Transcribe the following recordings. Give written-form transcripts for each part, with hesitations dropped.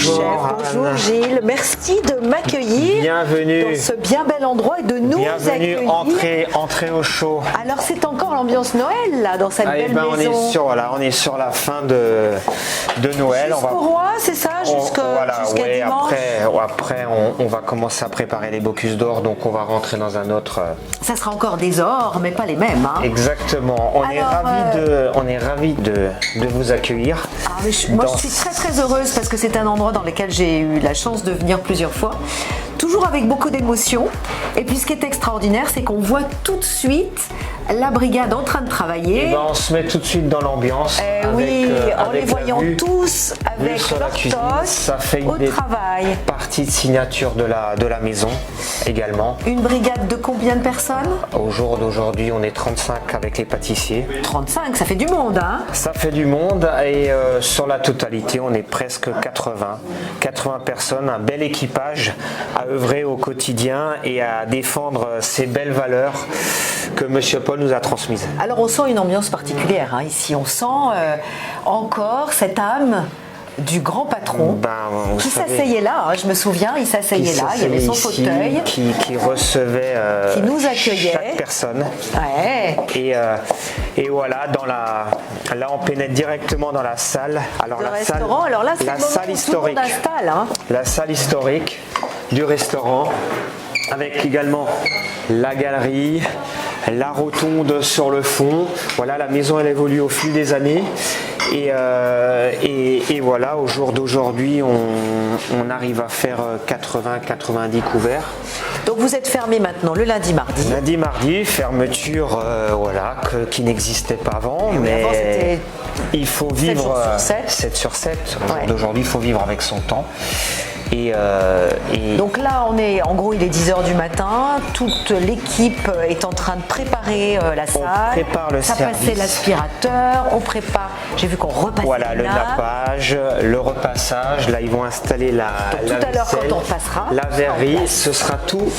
Bonjour, bonjour Gilles, merci de m'accueillir. Bienvenue. Dans ce bien bel endroit et de nous Bienvenue, accueillir. entrez au chaud. Alors c'est encore l'ambiance Noël là, dans cette belle maison. On est sur la fin de Noël. Jusqu'au roi, c'est ça, jusqu'à dimanche. Après, on va commencer à préparer les Bocuse d'Or, donc on va rentrer dans un autre. Ça sera encore des ors, mais pas les mêmes. Hein. Exactement. On est ravis de vous accueillir. Moi, je suis très très heureuse parce que c'est un endroit dans lequel j'ai eu la chance de venir plusieurs fois, toujours avec beaucoup d'émotion. Et puis ce qui est extraordinaire, c'est qu'on voit tout de suite la brigade en train de travailler. Et ben, on se met tout de suite dans l'ambiance. En les voyant tous avec leur tosse ça fait au travail. Partie de signature de la maison également. Une brigade de combien de personnes? Au jour d'aujourd'hui, on est 35 avec les pâtissiers. 35, ça fait du monde, hein? Ça fait du monde et sur la totalité, on est presque 80. 80 personnes, un bel équipage à œuvrer au quotidien et à défendre ces belles valeurs que Monsieur Paul nous a transmises. Alors on sent une ambiance particulière, hein, ici. On sent encore cette âme du grand patron qui s'asseyait là, hein, je me souviens, il s'asseyait là, il y avait son fauteuil qui recevait qui nous accueillait chaque personne. Ouais. Et voilà, là on pénètre directement dans la salle. Alors le restaurant, alors là c'est la salle historique, hein. La salle historique du restaurant, avec également la galerie, la rotonde sur le fond. Voilà, la maison elle évolue au fil des années. Et voilà, au jour d'aujourd'hui, on arrive à faire 80-90 couverts. Donc vous êtes fermé maintenant le lundi, mardi. Lundi, mardi, fermeture qui n'existait pas avant, mais avant, il faut vivre 7 sur 7. Au jour d'aujourd'hui, il faut vivre avec son temps. Donc là, en gros, il est 10h du matin, toute l'équipe est en train de préparer la salle. On prépare le service. Passer l'aspirateur, on prépare, j'ai vu qu'on repassait le nappage, le repassage, là ils vont installer tout à l'heure quand on passera. La verrerie, ce sera tout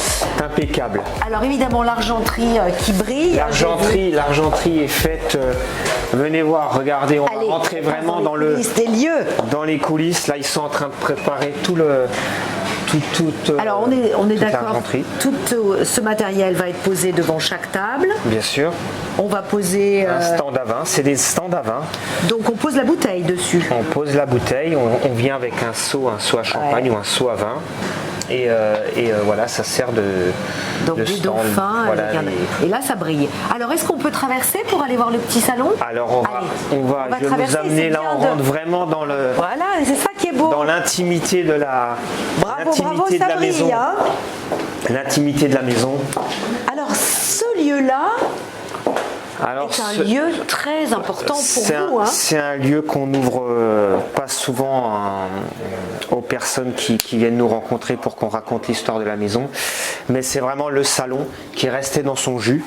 impeccable. Alors évidemment l'argenterie qui brille. L'argenterie est faite, venez voir, regardez, on va rentrer vraiment dans les coulisses, là ils sont en train de préparer alors on est d'accord, tout ce matériel va être posé devant chaque table. Bien sûr. On va poser un stand à vin, c'est des stands à vin. Donc on pose la bouteille dessus. On pose la bouteille, on vient avec un seau à champagne ou un seau à vin. Et voilà, ça sert de stand. Dauphin, et là ça brille. Alors est-ce qu'on peut traverser pour aller voir le petit salon? Alors je vais vous amener là, on rentre vraiment dans le. Voilà, c'est ça qui est beau. Dans l'intimité de la. Bravo, ça brille, maison. Hein. L'intimité de la maison. Alors ce lieu-là. C'est un lieu très important pour vous. C'est un lieu qu'on n'ouvre pas souvent aux personnes qui viennent nous rencontrer pour qu'on raconte l'histoire de la maison. Mais c'est vraiment le salon qui est resté dans son jus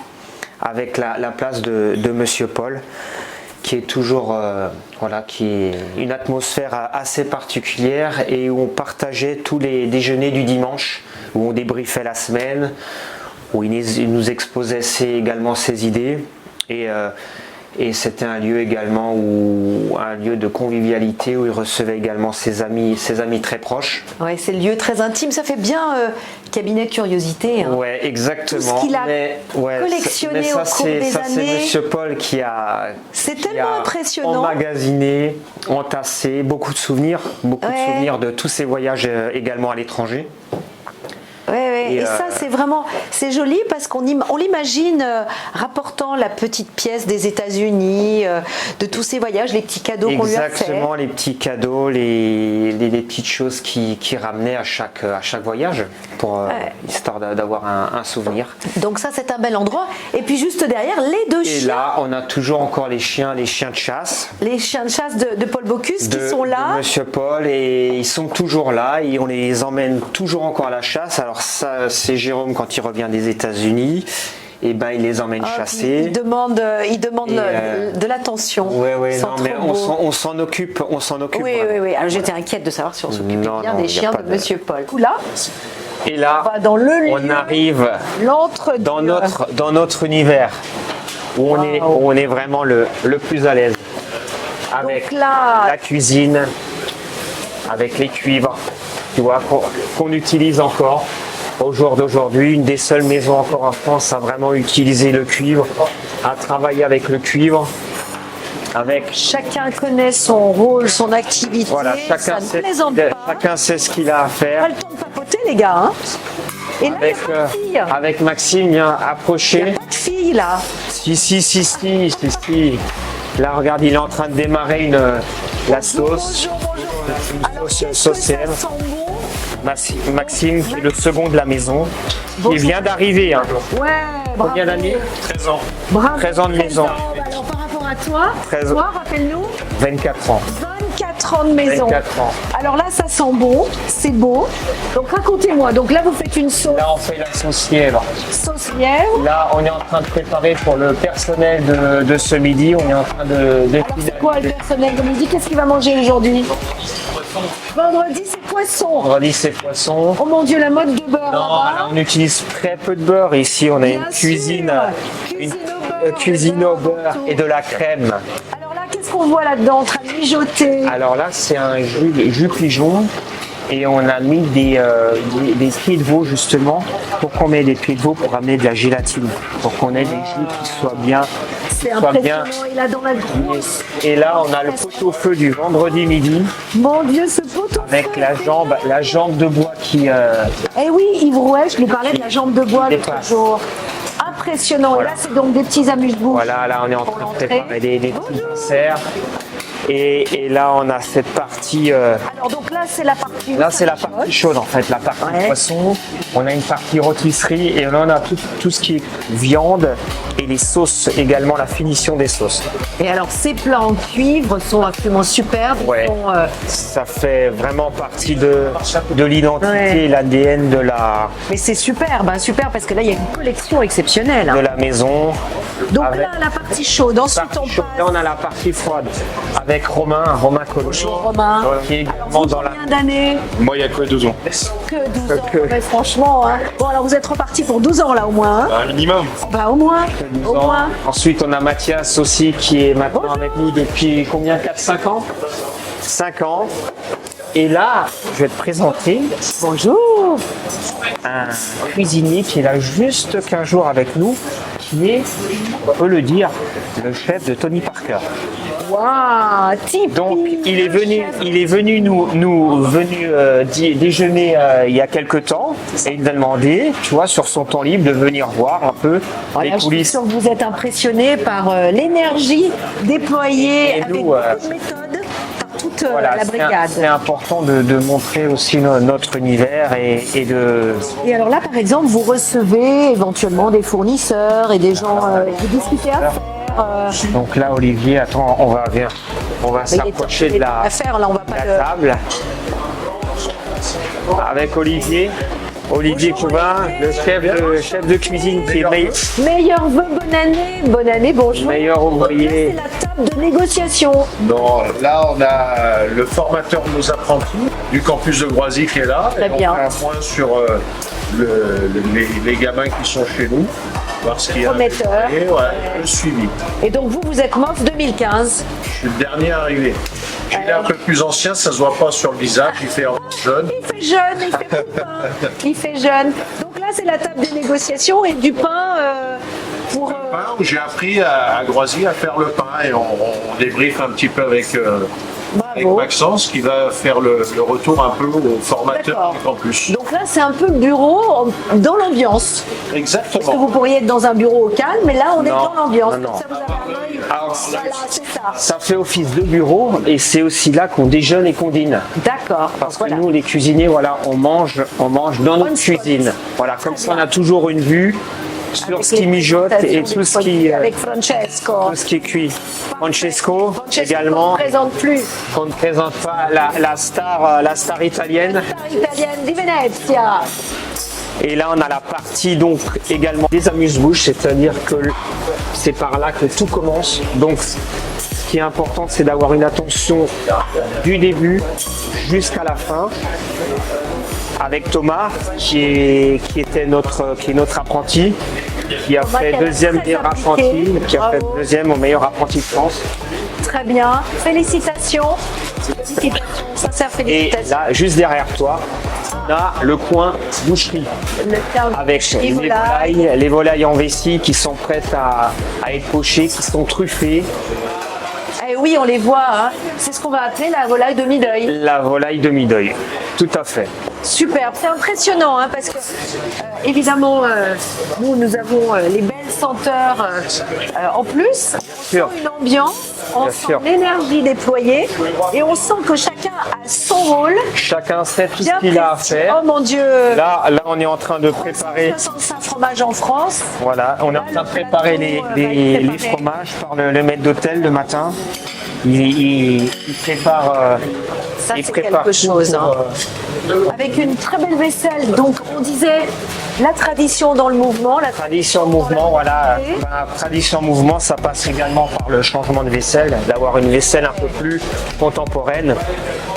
avec la place de Monsieur Paul, qui est toujours qui est une atmosphère assez particulière et où on partageait tous les déjeuners du dimanche, où on débriefait la semaine, où il nous exposait également ses idées. Et c'était un lieu également un lieu de convivialité où il recevait également ses amis très proches. Ouais, c'est le lieu très intime, ça fait bien cabinet de curiosité. Hein. Ouais, exactement. Tout ce qu'il a collectionné au cours des années. C'est Monsieur Paul qui a impressionnant. Emmagasiné, entassé beaucoup de souvenirs de tous ses voyages également à l'étranger. Et ça c'est joli parce qu'on l'imagine rapportant la petite pièce des États-Unis, de tous ces voyages, les petits cadeaux qu'on lui a fait. Exactement, les petits cadeaux, les petites choses qui ramenaient à chaque voyage, histoire d'avoir un souvenir. Donc ça c'est un bel endroit. Et puis juste derrière, les deux chiens. Et là, on a toujours encore les chiens de chasse. Les chiens de chasse de Paul Bocuse qui sont là. De Monsieur Paul, et ils sont toujours là et on les emmène toujours encore à la chasse. Alors ça, c'est Jérôme quand il revient des États-Unis. Et il les emmène chasser. Il demande de l'attention. On s'en occupe. Oui. Alors j'étais inquiète de savoir si on s'occupait bien des chiens de Monsieur Paul. Là. Et là, on arrive dans notre univers où on est vraiment le plus à l'aise avec la cuisine. avec les cuivres, tu vois, qu'on utilise encore au jour d'aujourd'hui. Une des seules maisons encore en France à vraiment utiliser le cuivre, à travailler avec le cuivre. Chacun connaît son rôle, son activité. Voilà, ça ne plaisante pas. chacun sait ce qu'il a à faire. Pas le temps de papoter, les gars. Hein. Et là, il y a pas de fille. Avec Maxime, viens Il approcher. n'y a pas de fille, là. Si. Là, regarde, il est en train de démarrer la sauce. Bonjour. Alors, Sauce qu'est-ce que ça célèbre. sent bon? Maxime, qui est le second de la maison, Bonjour. qui vient d'arriver. Hein. Ouais, bravo. Combien d'années? 13 ans. Bravo. 13 ans de maison. Alors, par rapport à toi, 13 ans. toi, rappelle-nous, 24 ans. 24 ans de maison. 24 ans. Alors là, ça sent bon, c'est beau. Donc, racontez-moi. Donc là, vous faites une sauce Là, on fait la sauce lièvre. lièvre. Là, on est en train de préparer pour le personnel de ce midi. On est en train de Alors, c'est quoi le personnel de midi? Qu'est-ce qu'il va manger aujourd'hui? Vendredi, c'est poisson. Vendredi, c'est poisson. Oh mon Dieu, la mode de beurre Non, là-bas. là, on utilise très peu de beurre. Ici, on a Bien une sûr. cuisine, Cuisine au beurre, cuisine au beurre partout. et de la crème. Alors là, qu'est-ce qu'on voit là-dedans en train de mijoter? Alors là, c'est un jus pigeon et on a mis des pieds de veau justement. Pourquoi on met des pieds de veau? Pour amener de la gélatine, pour qu'on ait des jus qui soient bien. C'est soit bien. impressionnant. Il a dans la grosse. Et là, on a le pot-au-feu du vendredi midi Mon Dieu, ce poteau. avec la jambe de bois qui. Eh oui, Yves Rouet, je lui parlais de la jambe de bois l'autre Dépasse. jour. Impressionnant. Et là, c'est donc des petits amuse-bouches. Voilà, là, on est en Pour train de l'entrée. préparer des petits desserts. Et là, on a cette partie. Alors donc là, c'est la partie. Là, c'est la partie chaude en fait, la partie Ouais. poisson. On a une partie rôtisserie et là, on a tout ce qui est viande et les sauces également, la finition des sauces. Et alors, ces plats en cuivre sont absolument superbes. Ils Ouais. sont, Ça fait vraiment partie de l'identité, Ouais. l'ADN de la mais c'est superbe, hein, super, parce que là, il y a une collection exceptionnelle. hein. maison. Donc avec- là, la partie chaude. Ensuite, on Partie chaude. Là, passe. on a la partie froide avec Romain Colot. Romain. Qui est Alors, également vous, dans la. combien d'années? Moi, il y a que 12 ans. Que 12 ans. Que- Mais franchement, hein. Bon, alors vous êtes reparti pour 12 ans là au moins. hein. Un minimum. Bah, au moins. Au moins. Ensuite, on a Mathias aussi qui est maintenant avec nous depuis combien? 4-5 ans 5 ans. Et là, je vais te présenter Bonjour. un cuisinier qui est là juste 15 jours avec nous, qui est, on peut le dire, le chef de Tony Parker. Waouh, typique. Donc, il est venu déjeuner il y a quelques temps et il nous a demandé, tu vois, sur son temps libre, de venir voir un peu Voilà, les je suis coulisses. sûre que vous êtes impressionné par l'énergie déployée Et avec nous, beaucoup de méthodes par toute Voilà, la brigade. c'est important de montrer aussi notre univers et de. Et alors là, par exemple, vous recevez éventuellement des fournisseurs et des gens, vous discutez à faire. Donc là, Olivier, attends, on va mais il est s'approcher temps de la, à faire, là, on va pas la table avec Olivier. Olivier Couvin, le chef de cuisine qui est Meilleur vœu, bonne année, bonjour. meilleur ouvrier. Là, c'est la table de négociation. Non, là, on a le formateur de nos apprentis du campus de Groisy qui est là. Très Et on bien. fait un point sur les gamins qui sont chez nous. Voir ce qu'il y a. Prometteur. Et ouais, le suivi. Et donc vous êtes MOF 2015. Je suis le dernier arrivé. J'ai l'air un peu plus ancien, ça se voit pas sur le visage, il fait jeune. Il fait jeune, il fait plus pain. Il fait jeune. Donc là, c'est la table des négociations et du pain pour... Pain où j'ai appris à Groisy à faire le pain et on débriefe un petit peu avec bravo. Maxence qui va faire le retour un peu au formateur D'accord. du campus. Donc là, c'est un peu bureau dans l'ambiance. Parce que Exactement. vous pourriez être dans un bureau au calme, mais là, on est Non, dans l'ambiance. non, Comme non. ça, vous avez un œil. Alors, Voilà, c'est ça. ça fait office de bureau et c'est aussi là qu'on déjeune et qu'on dîne. D'accord. Parce que Voilà. nous, les cuisiniers, voilà, on mange dans notre One spot. cuisine. Voilà, comme Très ça, on bien. a toujours une vue sur Avec ce qui les mijote et présentations tout des ce produits qui, avec Francesco. tout ce qui est cuit. Francesco, Francesco également, ne présente plus. qu'on ne présente pas la star italienne. Star italienne di Venezia. Et là, on a la partie donc également des amuse-bouches, c'est-à-dire que c'est par là que tout commence. Donc, ce qui est important, c'est d'avoir une attention du début jusqu'à la fin. Avec Thomas, qui est notre apprenti, qui a Thomas, fait qui a l'air deuxième très meilleur impliqué. apprenti, qui a fait Bravo. deuxième au meilleur apprenti de France. Très bien. Félicitations. Sincère Et félicitations. là, juste derrière toi, on a le coin boucherie. Le terme Avec volailles. les volailles en vessie qui sont prêtes à être pochées, qui sont truffées. Eh oui, on les voit. Hein. C'est ce qu'on va appeler la volaille de mi-deuil. La volaille de mi-deuil, tout à fait. Superbe, c'est impressionnant hein, parce que évidemment nous avons les belles senteurs en plus, on sûr. sent une ambiance, on Bien sent sûr. l'énergie déployée et on sent que chacun a son rôle. Chacun sait tout ce Bien qu'il a à précis. faire. Oh mon Dieu, Là, on est en train de préparer. 65 fromages en France. Voilà, on est en train de préparer les fromages par le maître d'hôtel le matin. Il prépare. Ça il c'est prépare quelque tout chose. pour, Hein. Avec une très belle vaisselle. Donc on disait la tradition dans le mouvement, la Tradition mouvement, voilà. Tradition mouvement, ça passe également par le changement de vaisselle, d'avoir une vaisselle un peu plus contemporaine.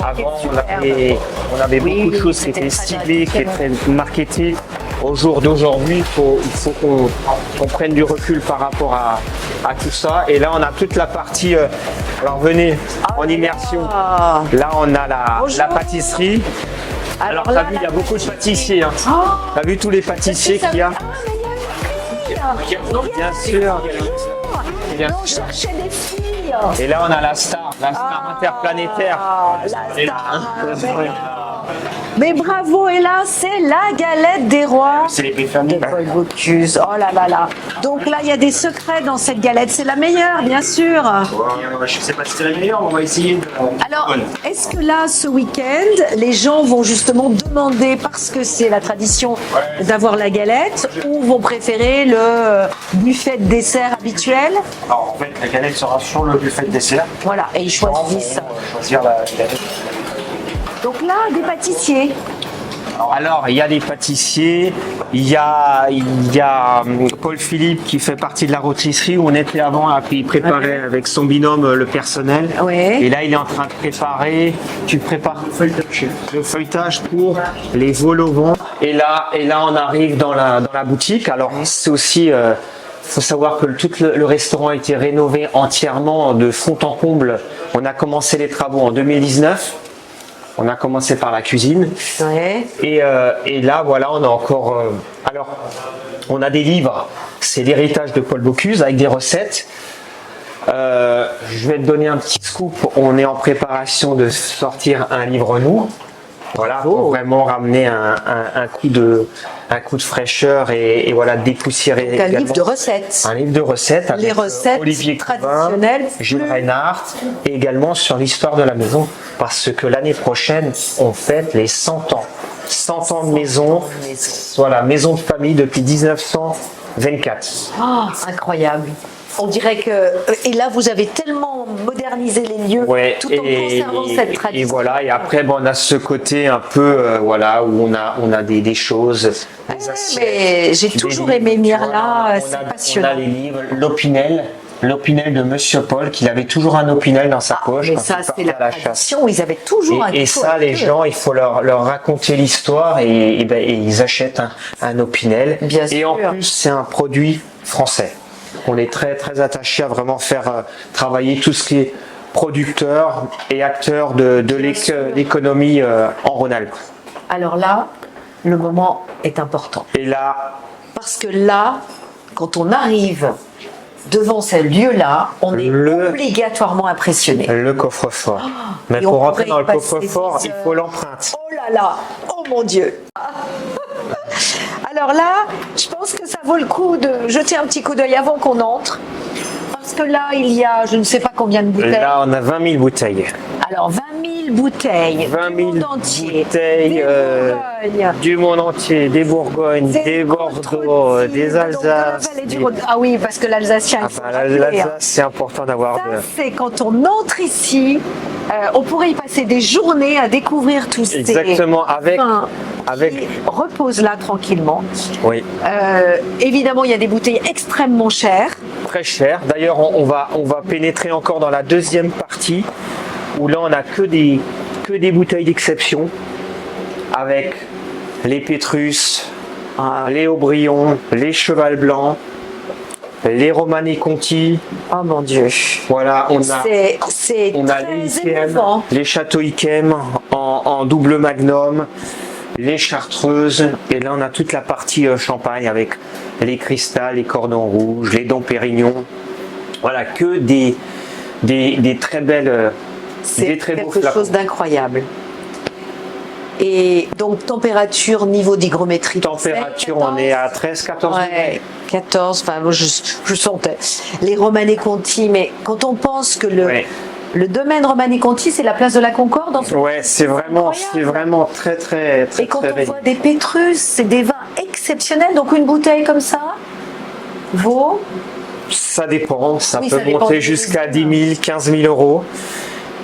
Avant, on avait beaucoup de choses qui étaient stylées, qui étaient marketées. Au jour d'aujourd'hui, il faut qu'on prenne du recul par rapport à tout ça. Et là, on a toute la partie. Alors, venez en immersion. Ah. Là, on a la Bonjour. pâtisserie. Alors, t'as là, vu, il y a beaucoup de pâtissiers. Hein. T'as vu tous les pâtissiers qu'il y a? Bien sûr. Bien On sûr. cherchait des filles. Et là, on a la star interplanétaire. Elle est là, hein. Mais bravo, et là, c'est la galette des rois C'est les Péfamilles. de Paul Bocuse. Oh là là là. Donc là, il y a des secrets dans cette galette. C'est la meilleure, bien sûr. Je sais pas si c'est la meilleure, on va essayer. Alors, est-ce que là, ce week-end, les gens vont justement demander, parce que c'est la tradition d'avoir la galette, ou vont préférer le buffet de dessert habituel? Alors, en fait, la galette sera sur le buffet de dessert. Voilà, et ils choisissent. Choisir la galette. Donc là, des pâtissiers. Alors, il y a des pâtissiers, il y a Paul Philippe qui fait partie de la rôtisserie où on était avant, et puis il préparait avec son binôme le personnel. Ouais. Et là, il est en train de préparer, tu prépares le feuilletage pour les vols au vent. Et là, on arrive dans la boutique. Alors, c'est aussi... faut savoir que tout le restaurant a été rénové entièrement de fond en comble. On a commencé les travaux en 2019. On a commencé par la cuisine. Ouais. Et là, voilà, on a encore... alors, on a des livres. C'est l'héritage de Paul Bocuse avec des recettes. Je vais te donner un petit scoop. On est en préparation de sortir un livre nous. Voilà, pour vraiment ramener un coup de fraîcheur et voilà, dépoussiérer Donc un également. livre de recettes. Un livre de recettes avec Les recettes Olivier Couvin, traditionnelles. Jules Reinhardt et également sur l'histoire de la maison parce que l'année prochaine on fête les 100 ans. 100 ans de maison, voilà, maison de famille depuis 1924. Oh, incroyable. On dirait que... Et là, vous avez tellement modernisé les lieux Ouais, tout en conservant cette et tradition. voilà, et après bon, on a ce côté un peu voilà où on a des choses, des assiettes, mais j'ai toujours aimé venir là, c'est passionnant. On a les livres, l'Opinel de Monsieur Paul, qu'il avait toujours un Opinel dans sa poche. Mais quand ça, il c'est partait la à chasse. tradition. Ils avaient toujours un Et couteau ça, avec les eux. gens, il faut leur raconter l'histoire et ils achètent un Opinel. Bien et en sûr. plus, c'est un produit français. On est très très attaché à vraiment faire travailler tout ce qui est producteur et acteur de l'économie en Rhône-Alpes. Alors là, le moment est important. Et là, Parce que là, quand on arrive devant ce lieu-là, on est obligatoirement impressionné. le coffre-fort. Mais et on pour rentrer pourrait dans le y passer coffre-fort, des il heures. faut l'empreinte. Oh là là, oh mon Dieu. Alors là, je pense que ça vaut le coup de jeter un petit coup d'œil avant qu'on entre. Parce que là, il y a je ne sais pas combien de bouteilles. Là, on a 20 000 bouteilles. Alors 20 000 bouteilles 20 000 du monde entier, bouteilles des Bourgognes, du monde entier, des Bourgognes, des Bordeaux, Contredis, des donc de la Alsaces. vallée du Rhône. Ah oui, parce que l'Alsacien, il faut rappeler, hein. L'Alsace, c'est important d'avoir Ça, c'est quand on entre ici, on pourrait y passer des journées à découvrir tous ces exactement avec vins qui reposent là tranquillement. oui, Évidemment, il y a des bouteilles extrêmement chères. très cher. D'ailleurs, on va pénétrer encore dans la deuxième partie où là, on a que des bouteilles d'exception avec les Pétrus, les Aubryon, les Cheval Blanc. les Romanée Conti. Oh mon Dieu. Voilà, on a C'est très les Ikem, émouvant. les châteaux Ikem en double magnum, les chartreuses, et là on a toute la partie champagne avec les cristal, les cordons rouges, les dons Pérignon. Voilà, que des très belles, C'est des très beaux quelque flacons. chose d'incroyable. Et donc température, niveau d'hygrométrie. Température, on est à 13-14 Ouais, degrés. 14, enfin moi je sentais. Les Romanée Conti, mais quand on pense que Ouais. le domaine Romanée Conti, c'est la place de la Concorde. Ouais, c'est vraiment très très très Et quand très on riche. voit des Pétrus, c'est des vins exceptionnels. Donc une bouteille comme ça vaut. Ça dépend, ça Oui, peut ça dépend monter du jusqu'à deuxième. 10 000, 15 000 euros.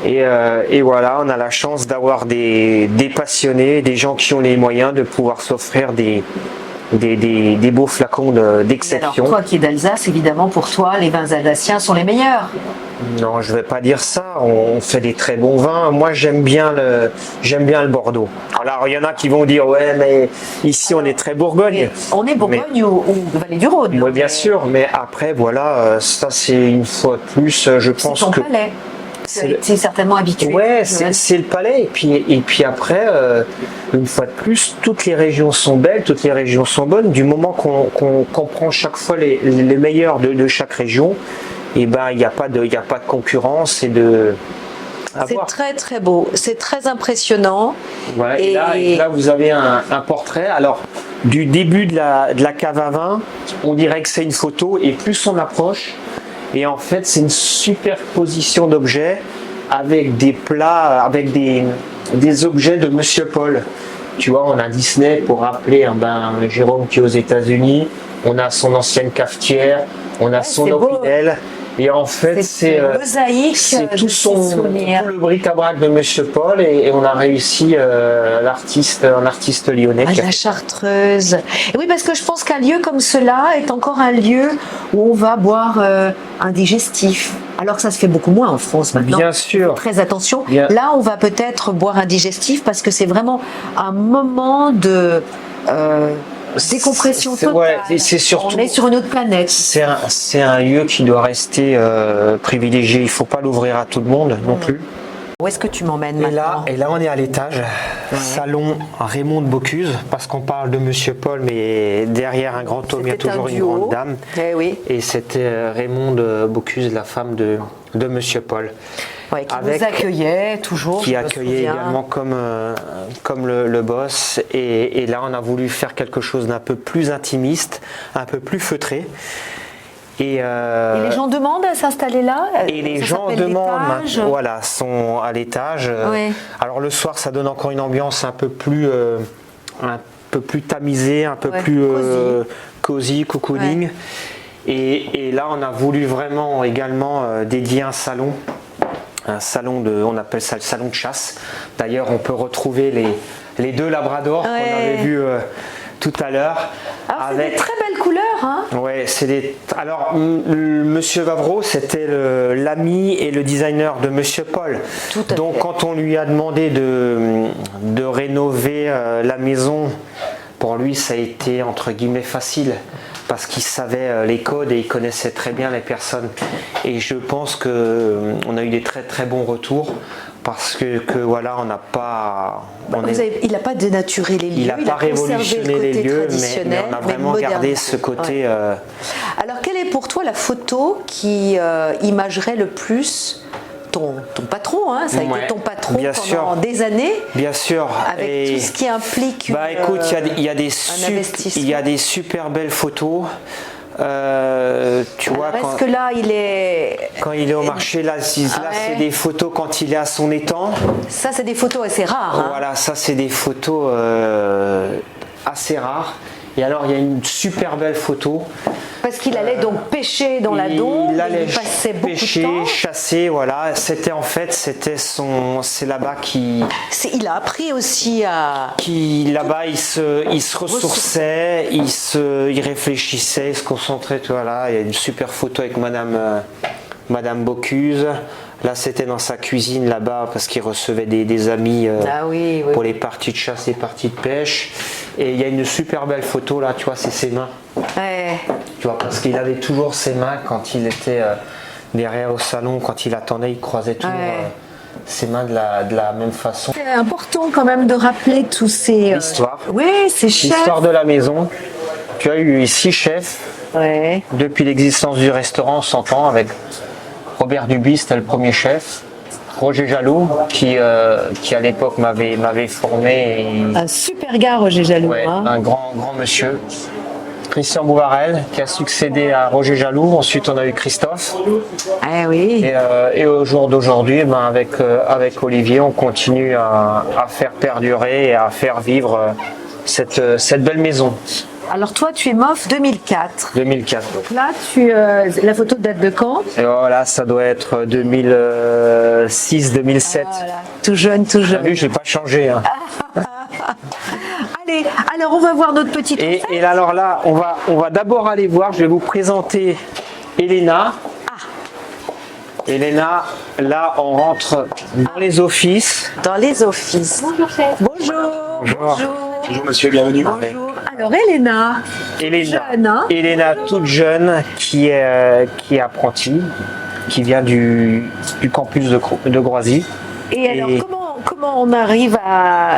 Et voilà, on a la chance d'avoir des passionnés, des gens qui ont les moyens de pouvoir s'offrir des beaux flacons Alors d'exception. toi qui es d'Alsace, évidemment pour toi, les vins alsaciens sont les meilleurs. Non, je vais pas dire ça. On fait des très bons vins. Moi, j'aime bien le Bordeaux. Alors, il y en a qui vont dire ouais, mais ici on est très Bourgogne. On est Bourgogne ou Vallée du Rhône. Oui, bien sûr, mais après, voilà, ça c'est une fois de plus, je C'est pense ton que. palais. c'est- Tu es certainement habitué. Ouais, c'est le palais. Et puis après, une fois de plus, toutes les régions sont belles, toutes les régions sont bonnes. Du moment qu'on prend chaque fois les meilleurs de chaque région, et ben il n'y a pas de concurrence et de. à C'est voir. très très beau, c'est très impressionnant. Voilà, Et- et là, vous avez un portrait. Alors, du début de la cave à vin, on dirait que c'est une photo, et plus on approche, et en fait, c'est une superposition d'objets avec des plats, avec des objets de Monsieur Paul. Tu vois, on a Disney pour rappeler Jérôme qui est aux États-Unis, on a son ancienne cafetière, on a son c'est beau. Opinel. Et en fait, C'est une mosaïque c'est de tout ses tout souvenirs. le bric-à-brac de Monsieur Paul, et on a réussi un artiste lyonnais. Ah, qui a la fait- Chartreuse. Et oui, parce que je pense qu'un lieu comme cela est encore un lieu où on va boire un digestif. Alors que ça se fait beaucoup moins en France maintenant. Bien sûr. Très attention. Bien. Là, on va peut-être boire un digestif parce que c'est vraiment un moment de décompression C'est- totale. ouais, et c'est surtout- On est sur une autre planète. C'est un lieu qui doit rester privilégié. Il ne faut pas l'ouvrir à tout le monde non plus. Où est-ce que tu m'emmènes Et maintenant là, on est à l'étage, salon Raymond de Bocuse, parce qu'on parle de Monsieur Paul, mais derrière un grand homme, il y a C'était un toujours une duo. grande dame. Eh oui. Et c'était Raymond de Bocuse, la femme de Monsieur Paul. Ouais, qui Avec- nous accueillait toujours. Qui je me accueillait souviens. également comme le boss. Et là, on a voulu faire quelque chose d'un peu plus intimiste, un peu plus feutré. Et Et les gens demandent à s'installer là. et les Ça gens s'appelle demandent, l'étage. voilà, sont à l'étage. Ouais. Alors le soir, ça donne encore une ambiance un peu plus tamisée, un peu Ouais, plus cosy, cocooning. Ouais. Et là, on a voulu vraiment également dédier un salon on appelle ça le salon de chasse. D'ailleurs, on peut retrouver les deux labradors qu'on Ouais. avait vus tout à l'heure. Alors, c'est des très belles couleurs, hein. Ouais, alors, Monsieur Vavreau, c'était l'ami et le designer de Monsieur Paul. Tout à Donc, fait. quand on lui a demandé de rénover la maison, pour lui, ça a été entre guillemets facile, parce qu'il savait les codes et il connaissait très bien les personnes. Et je pense que on a eu des très très bons retours, parce que voilà, on n'a pas, Il n'a pas dénaturé les lieux, il n'a pas conservé le révolutionné côté les lieux, mais traditionnel, on a vraiment gardé moderne. ce côté. Ouais. Alors, quelle est pour toi la photo qui imagerait le plus ton patron, hein, ça a Ouais, été ton patron bien pendant sûr. des années, Bien sûr. avec Et- tout ce qui implique Bah écoute, il y a investissement. des super belles photos. Tu vois, Alors, est-ce que là, il est... quand il est au marché, là, c'est Ouais. des photos quand il est à son étang. Ça, c'est des photos assez rares. Hein. Voilà, ça c'est des photos assez rares. Et alors, il y a une super belle photo. Parce qu'il allait donc pêcher dans la Dôme, Il allait il passait beaucoup pêcher, de temps. chasser, voilà. C'est là-bas Il a appris aussi à... là-bas il se ressourçait, il réfléchissait, il se concentrait, tu vois là, il y a une super photo avec Madame Bocuse. Là c'était dans sa cuisine là-bas parce qu'il recevait des amis Ah oui, oui. pour les parties de chasse et parties de pêche. Et il y a une super belle photo là, tu vois, c'est ses mains. Ouais. Tu vois, parce qu'il avait toujours ses mains quand il était derrière au salon, quand il attendait, il croisait toujours ses mains de la même façon. C'est important quand même de rappeler tous ces... L'histoire. Oui, ces chefs. L'histoire de la maison. Tu as eu 6 chefs Ouais. depuis l'existence du restaurant, 100 ans, avec Robert Duby, c'était le premier chef. Roger Jaloux, qui à l'époque m'avait formé. Un super gars, Roger Jaloux. Ouais, Hein. un grand monsieur. Christian Bouvarel, qui a succédé à Roger Jaloux. Ensuite, on a eu Christophe. Ah oui. Et au jour d'aujourd'hui, ben avec Olivier, on continue à faire perdurer et à faire vivre cette belle maison. Alors toi, tu es MOF 2004. 2004. Donc là, la photo date de quand? Et voilà, ça doit être 2006-2007. Voilà. Tout jeune, tout T'as jeune. vu, je n'ai pas changé. Hein. Allez, alors on va voir notre petite Et alors là, on va d'abord aller voir, je vais vous présenter Elena. Elena, là, on rentre dans les offices. dans les offices. Bonjour chef. Bonjour. Bonjour. Bonjour monsieur, bienvenue. Bonjour. Alors Elena, jeune, hein. Elena toute jeune, qui est apprentie, qui vient du campus de Groisy. Et alors comment on arrive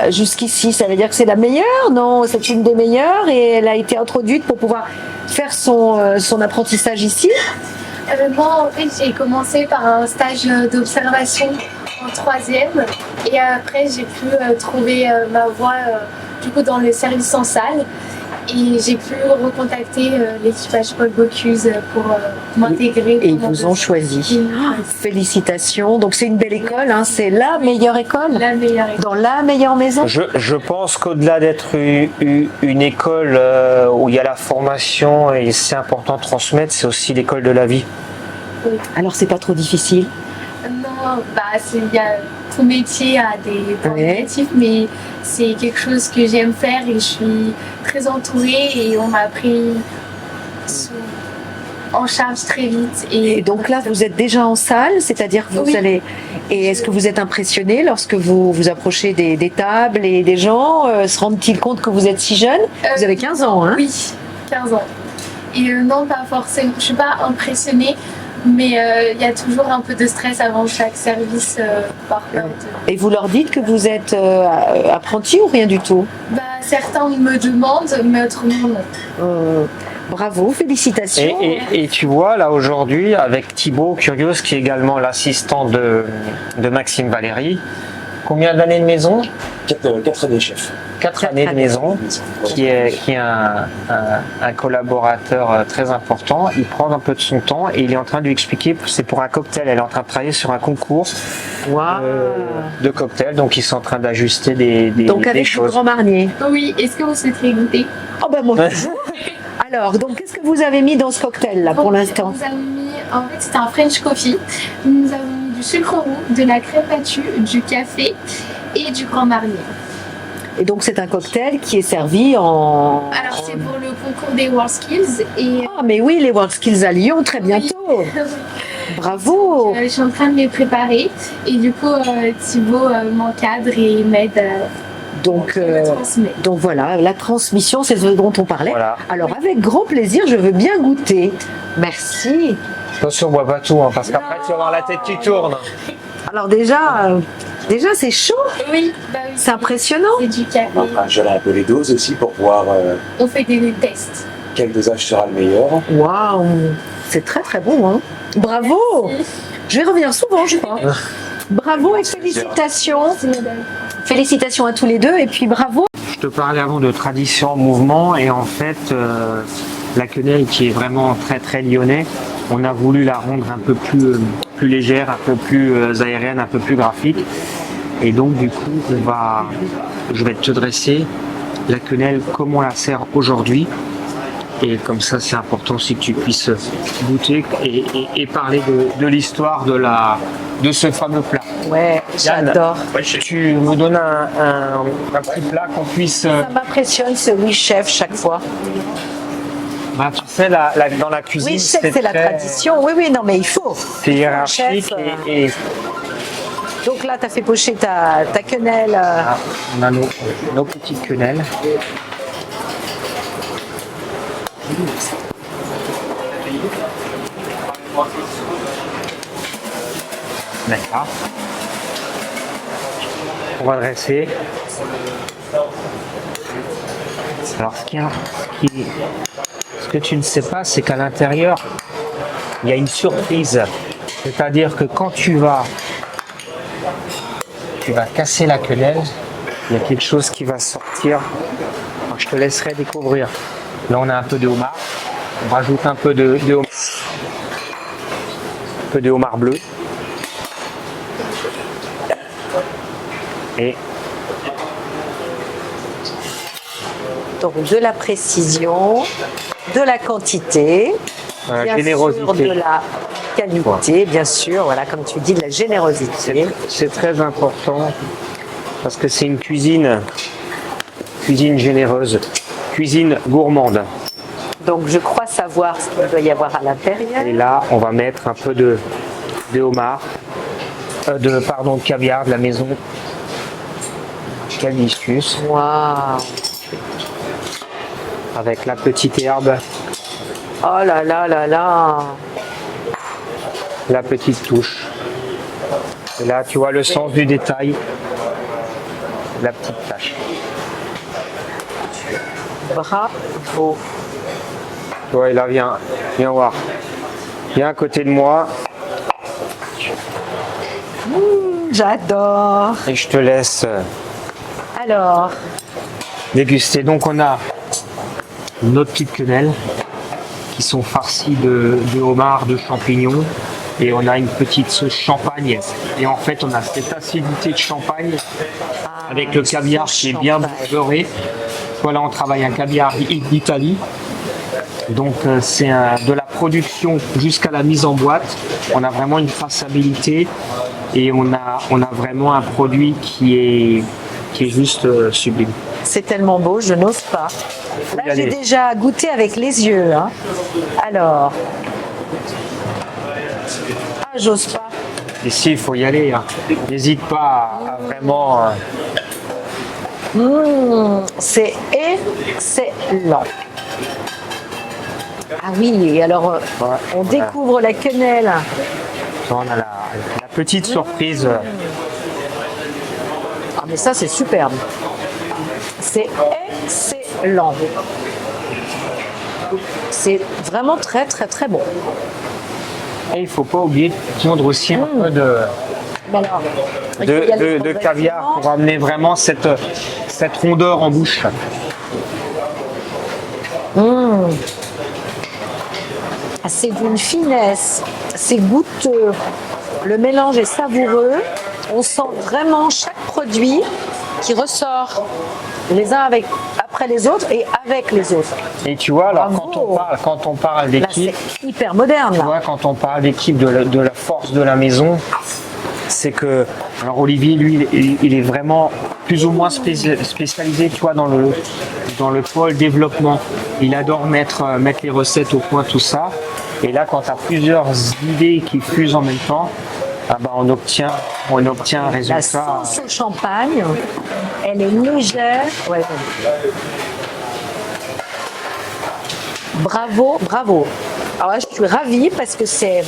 jusqu'ici? Ça veut dire que c'est la meilleure? Non, c'est une des meilleures et elle a été introduite pour pouvoir faire son apprentissage ici. Moi, en fait, j'ai commencé par un stage d'observation en 3e et après, j'ai pu trouver ma voie du coup dans le service en salle et j'ai pu recontacter l'équipage Paul Bocuse pour m'intégrer. Et ils vous ont choisi. Félicitations. Donc c'est une belle école, hein. C'est la meilleure école. La meilleure école. Dans la meilleure maison. Je pense qu'au-delà d'être une école où il y a la formation et c'est important de transmettre, c'est aussi l'école de la vie. Alors c'est pas trop difficile. Non, tout métier a des points Ouais. négatifs, mais c'est quelque chose que j'aime faire et je suis très entourée et on m'a pris en charge très vite. Et donc là, vous êtes déjà en salle, c'est-à-dire que vous Oui. allez. Et est-ce que vous êtes impressionné lorsque vous vous approchez des tables et des gens? Se rendent-ils compte que vous êtes si jeune? Vous avez 15 ans, hein? Oui, 15 ans. Et non, pas forcément. Je suis pas impressionnée, mais il y a toujours un peu de stress avant chaque service par peur de... Et vous leur dites que vous êtes apprenti ou rien du tout? Certains me demandent, mais autrement non. Bravo, félicitations. Et tu vois, là aujourd'hui, avec Thibaut Curios, qui est également l'assistant de Maxime Valéry, combien d'années de maison? 4 années chef. 4 années de maison, qui est un collaborateur très important. Il prend un peu de son temps et il est en train de lui expliquer, c'est pour un cocktail, elle est en train de travailler sur un concours de cocktails, donc ils sont en train d'ajuster Donc des avec du choses. Grand Marnier. Oui, est-ce que vous souhaiterez goûter? Oh ben moi. Alors, donc qu'est-ce que vous avez mis dans ce cocktail là pour l'instant? Nous avons mis, en fait, c'était un French coffee. Nous avons mis du sucre roux, de la crème battue, du café et du Grand Marnier. Et donc c'est un cocktail qui est servi en... Alors c'est pour le concours des WorldSkills et Ah mais oui, les WorldSkills à Lyon, très bientôt. Bravo. je suis en train de les préparer et du coup Thibaut m'encadre et m'aide Donc, à me transmettre. donc voilà, la transmission, c'est ce dont on parlait. Voilà. Alors avec grand plaisir, je veux bien goûter. Merci. Attention, bois pas tout, hein, parce qu'après tu vas avoir la tête qui tourne. Alors déjà c'est chaud, Oui, c'est impressionnant. c'est du café. On est en train de gérer un peu les doses aussi pour voir On fait des tests. quel dosage sera le meilleur. Waouh, c'est très très bon, hein. Bravo. Je vais revenir souvent, je crois. Bravo et félicitations. Merci, madame. Félicitations à tous les deux et puis bravo. Je te parlais avant de tradition en mouvement et en fait la quenelle qui est vraiment très très lyonnais, on a voulu la rendre un peu plus légère, un peu plus aérienne, un peu plus graphique et donc du coup je vais te dresser la quenelle comme on la sert aujourd'hui et comme ça c'est important aussi que tu puisses goûter et parler de l'histoire de ce fameux plat. Ouais, Yann, j'adore. tu me donnes un petit plat qu'on puisse... Ça m'impressionne ce oui chef chaque fois. tu sais, dans la cuisine, Oui chef, c'est la très- tradition. Oui, non mais il faut. C'est hiérarchique Chef, et Donc là, tu as fait pocher ta quenelle. on a nos petites quenelles. D'accord. On va dresser. Alors ce que tu ne sais pas, c'est qu'à l'intérieur, il y a une surprise. C'est-à-dire que quand tu vas casser la quenelle, il y a quelque chose qui va sortir. Alors, je te laisserai découvrir. Là, on a un peu de homard. On rajoute un peu de homard bleu. Et Donc de la précision, de la quantité, bien générosité. sûr de la qualité, bien sûr, voilà, comme tu dis, de la générosité. C'est très important parce que c'est une cuisine généreuse, cuisine gourmande. Donc je crois savoir ce qu'il doit y avoir à l'intérieur. Et là, on va mettre un peu de homard, de caviar de la maison Calvicius, Waouh! avec la petite herbe, Oh là là là là! la petite touche. Et là, tu vois le sens du détail, la petite tache. Bravo! Tu vois, et là, viens voir. Viens à côté de moi J'adore! et je te laisse Alors, déguster. Donc, on a nos petites quenelles qui sont farcies de homard, de champignons. Et on a une petite sauce champagne. Et en fait, on a cette acidité de champagne avec le caviar qui est bien beurré. Voilà, on travaille un caviar d'Italie. Donc, c'est de la production jusqu'à la mise en boîte. On a vraiment une traçabilité et on a vraiment un produit qui est juste sublime. c'est tellement beau, je n'ose pas. Là, j'ai aller. déjà goûté avec les yeux. Hein. Alors. Ah, j'ose pas. Ici, il faut y aller. Hein. N'hésite pas à vraiment... C'est excellent. Ah oui, alors on découvre la quenelle. on a la petite surprise. Ah mais ça c'est superbe. C'est excellent. C'est vraiment très très très bon. Et il ne faut pas oublier de prendre aussi un peu Mais alors, il faut y aller de caviar progressivement. pour amener vraiment cette rondeur en bouche. Ah, c'est d'une finesse, c'est goûteux, le mélange est savoureux, on sent vraiment chaque produit qui ressort les uns après les autres et avec les autres. Et tu vois, alors Bravo. quand on parle Là, d'équipe, c'est hyper moderne. tu Là. vois, quand on parle d'équipe de la force de la maison, c'est que, alors Olivier, lui, il est vraiment plus ou moins spécialisé, tu vois, dans le pôle développement. Il adore mettre les recettes au point, tout ça. Et là, quand tu as plusieurs idées qui fusent en même temps, ah bah, on obtient un La résultat. sauce au champagne, elle est légère. Ouais, ouais. Bravo, bravo. Alors là, je suis ravie parce que c'est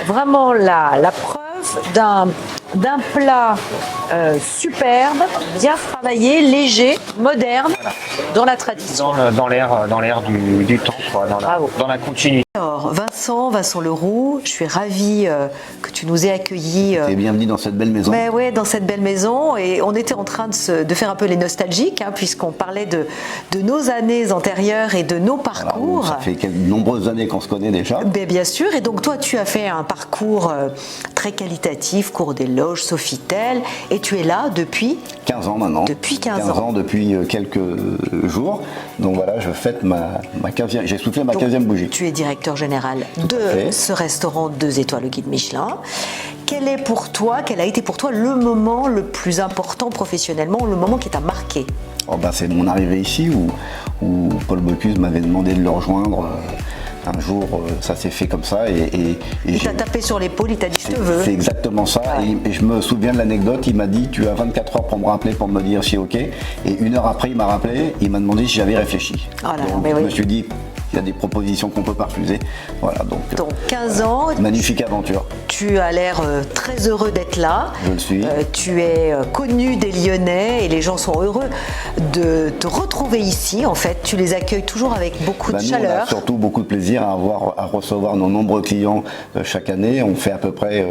vraiment la preuve d'un plat superbe, bien travaillé, léger, moderne, dans la tradition. Dans l'air du temps, quoi, Bravo. dans la continuité. Alors, Vincent Leroux, je suis ravie que tu nous aies accueillis. Et bienvenue dans cette belle maison. Mais ouais, dans cette belle maison, et on était en train de faire un peu les nostalgiques, hein, puisqu'on parlait de nos années antérieures et de nos Alors, parcours. ça fait de nombreuses années qu'on se connaît déjà. Ben, bien sûr, et donc toi tu as fait un parcours très qualitatif, cours des loges, Sofitel, et tu es là depuis 15 ans maintenant. Depuis 15 ans. Depuis quelques jours. Donc voilà, je fête ma 15e, j'ai soufflé ma Donc, 15e bougie. Tu es directeur général de fait. ce restaurant 2 étoiles au guide Michelin. Quel a été pour toi le moment le plus important professionnellement, le moment qui t'a marqué? Oh, bah, c'est mon arrivée ici où Paul Bocuse m'avait demandé de le rejoindre. Un jour, ça s'est fait comme ça. Et Il t'a tapé sur l'épaule, il t'a dit je te veux. C'est exactement ça. Et je me souviens de l'anecdote, il m'a dit tu as 24 heures pour me rappeler, pour me dire si ok. Et 1 heure après, il m'a rappelé, il m'a demandé si j'avais réfléchi. Oh là là, Donc, mais je oui. me suis dit il y a des propositions qu'on ne peut pas refuser. Voilà, Donc 15 ans, magnifique aventure. tu as l'air très heureux d'être là. Je le suis. Tu es connu des Lyonnais et les gens sont heureux de te retrouver ici. En fait, tu les accueilles toujours avec beaucoup de Nous, on chaleur. a surtout beaucoup de plaisir à recevoir nos nombreux clients chaque année. On fait à peu près,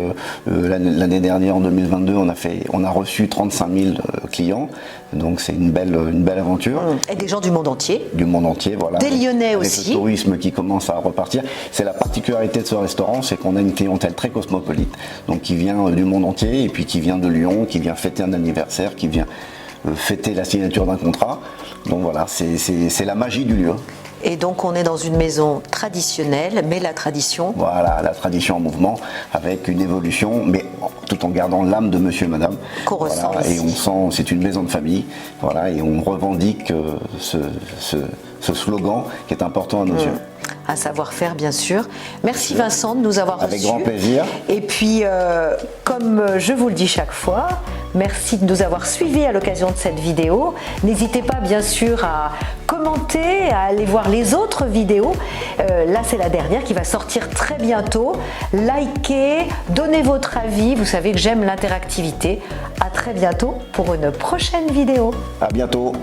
l'année dernière, en 2022, on a reçu 35 000 clients. Donc c'est une belle aventure. Et des gens du monde entier. Du monde entier, voilà. Des Lyonnais Avec aussi. Le tourisme qui commence à repartir. C'est la particularité de ce restaurant, c'est qu'on a une clientèle très cosmopolite. Donc qui vient du monde entier et puis qui vient de Lyon, qui vient fêter un anniversaire, qui vient fêter la signature d'un contrat. Donc voilà, c'est la magie du lieu. Et donc on est dans une maison traditionnelle, mais la tradition. Voilà, la tradition en mouvement, avec une évolution, mais tout en gardant l'âme de monsieur et madame. Qu'on ressent Et ici. on sent, c'est une maison de famille, voilà, et on revendique ce slogan qui est important à nos yeux. Un savoir-faire, bien sûr. Merci Vincent de nous avoir reçus. Avec grand plaisir. Et puis, comme je vous le dis chaque fois, merci de nous avoir suivis à l'occasion de cette vidéo. N'hésitez pas, bien sûr, à commenter, à aller voir les autres vidéos. Là, c'est la dernière qui va sortir très bientôt. Likez, donnez votre avis. Vous savez que j'aime l'interactivité. À très bientôt pour une prochaine vidéo. À bientôt.